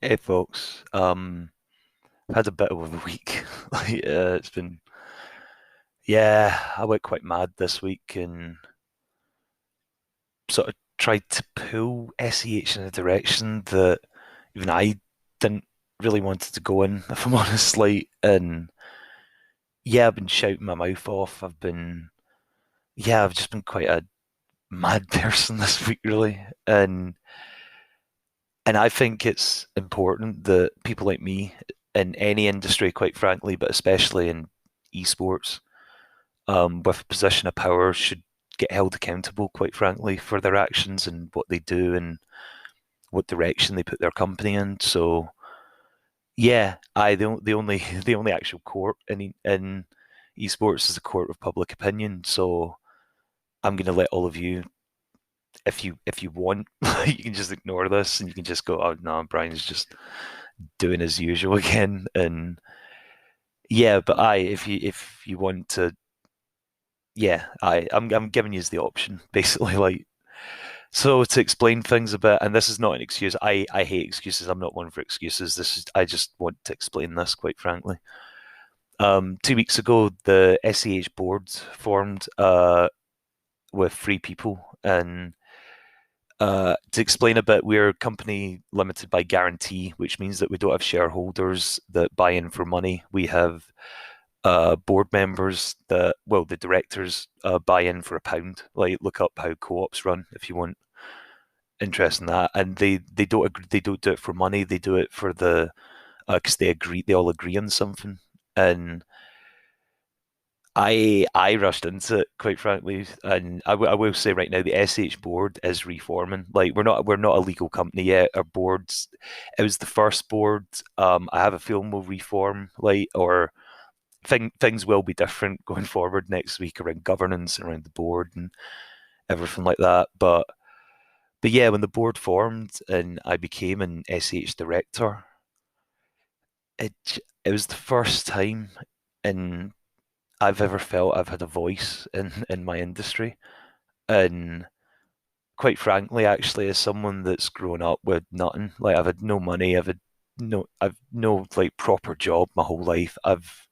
Hey folks, I've had a bit of a week. It's been, yeah, I went quite mad this week and sort of tried to pull SEH in a direction that even I didn't really want it to go in, if I'm honest. And yeah, I've been shouting my mouth off. I've just been quite a mad person this week, really. And I think it's important that people like me in any industry, quite frankly, but especially in esports, with a position of power should get held accountable, quite frankly, for their actions and what they do and what direction they put their company in. So yeah, I the only the only actual court in esports is the court of public opinion. So I'm going to let all of you, if you want, you can just ignore this and you can just go, oh no, Brian's just doing as usual again. And yeah, but if you want to, yeah, I'm giving you the option basically. So to explain things a bit, and this is not an excuse. I hate excuses. I'm not one for excuses. I just want to explain this quite frankly. 2 weeks ago, the SEH board formed with three people, and to explain a bit, we're a company limited by guarantee, which means that we don't have shareholders that buy in for money. We have board members that, well, the directors buy in for £1. Like, look up how co-ops run if you want interest in that. And they don't agree, they don't do it for money. They do it for the because they all agree on something. And I rushed into it quite frankly, and I will say right now the SH board is reforming. Like we're not a legal company yet. Our boards, it was the first board. I have a feeling will reform, or things will be different going forward next week around governance and around the board and everything like that. But yeah, when the board formed and I became an SH director, it was the first time in I've ever felt I've had a voice in my industry. And quite frankly, actually, as someone that's grown up with nothing, like I've had no money, I've no like proper job my whole life. I've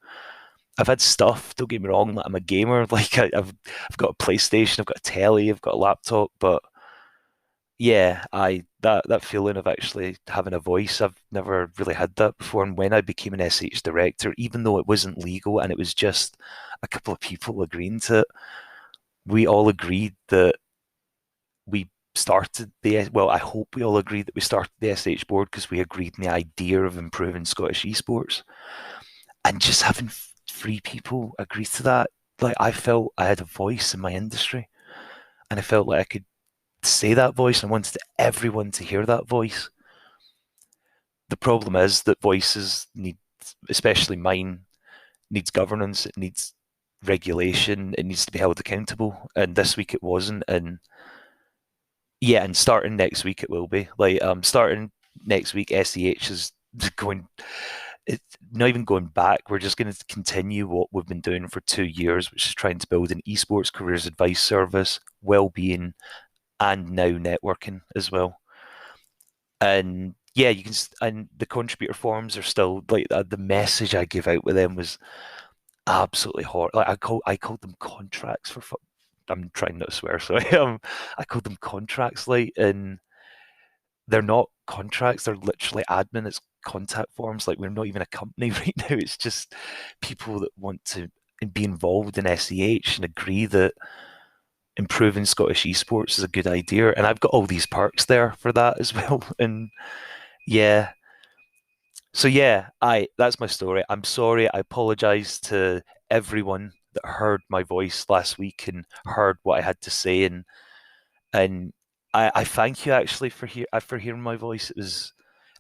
had stuff. Don't get me wrong. Like, I'm a gamer. I've got a PlayStation. I've got a telly. I've got a laptop. But yeah, I that feeling of actually having a voice, I've never really had that before. And when I became an SH director, even though it wasn't legal and it was just a couple of people agreeing to it, we all agreed that we started the well, I hope we all agreed that we started the SH board because we agreed in the idea of improving Scottish esports. And just having three people agree to that, like I felt I had a voice in my industry and I felt like I could say that voice and I wanted everyone to hear that voice. The problem is that voices need, especially mine, needs governance, it needs regulation, it needs to be held accountable. And this week it wasn't. And yeah, and starting next week it will be. Starting next week, SEH is going. It's not even going back. We're just going to continue what we've been doing for 2 years, which is trying to build an esports careers advice service, well-being, and now networking as well. And yeah, you can. And the contributor forums are still like the message I give out with them was absolutely horrible. Like I called them contracts for. I'm trying not to swear, so I called them contracts, and they're not contracts. They're literally admin. It's contact forms. Like we're not even a company right now. It's just people that want to be involved in SEH and agree that improving Scottish esports is a good idea. And I've got all these perks there for that as well. And yeah, so yeah, I that's my story. I'm sorry. I apologize to everyone that heard my voice last week and heard what I had to say, and I thank you actually for hearing my voice. It was,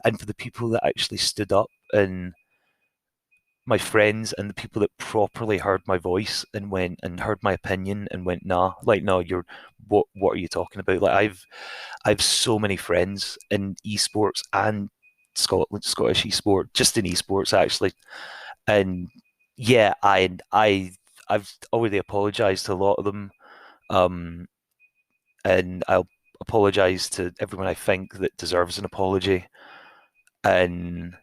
and for the people that actually stood up, and my friends and the people that properly heard my voice and went and heard my opinion and went, nah, like no, you're what are you talking about? Like I've so many friends in esports and Scottish esport, just in esports actually. And yeah, I've already apologized to a lot of them. Um and I'll apologize to everyone I think that deserves an apology. and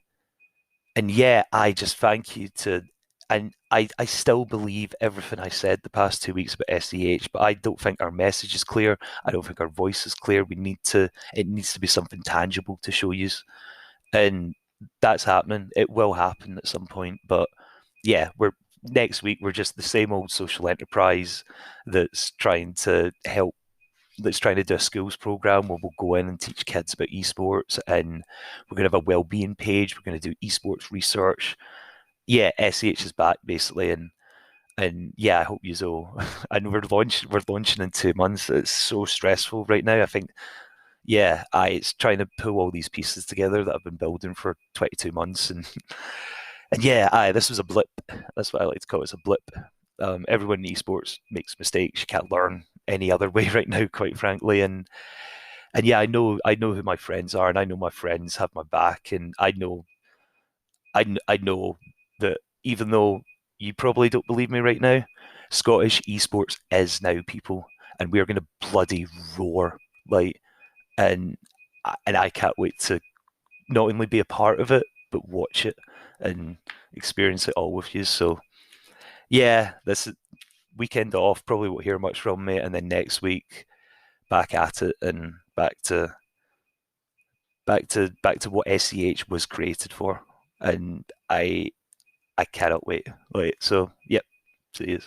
yeah, I just thank you to, and I still believe everything I said the past 2 weeks about SEH, but I don't think our message is clear. I don't think our voice is clear. It needs to be something tangible to show you, and that's happening. It will happen at some point, but yeah, next week we're just the same old social enterprise that's trying to help that's trying to do a schools program where we'll go in and teach kids about esports, and we're going to have a well-being page. We're going to do esports research. Yeah, SEH is back basically, and yeah, I hope you all. And we're launching in 2 months. It's so stressful right now. I think yeah, it's trying to pull all these pieces together that I've been building for 22 months, and yeah, this was a blip. That's what I like to call it. It's a blip. Everyone in esports makes mistakes. You can't learn any other way right now, quite frankly. And yeah, I know who my friends are, and I know my friends have my back, and I know that even though you probably don't believe me right now, Scottish esports is now people, and we're going to bloody roar like, and I can't wait to not only be a part of it but watch it and experience it all with you. So yeah, this weekend off probably won't hear much from me, and then next week back at it and back to what SEH was created for, and I cannot wait. Like so, yep, see you.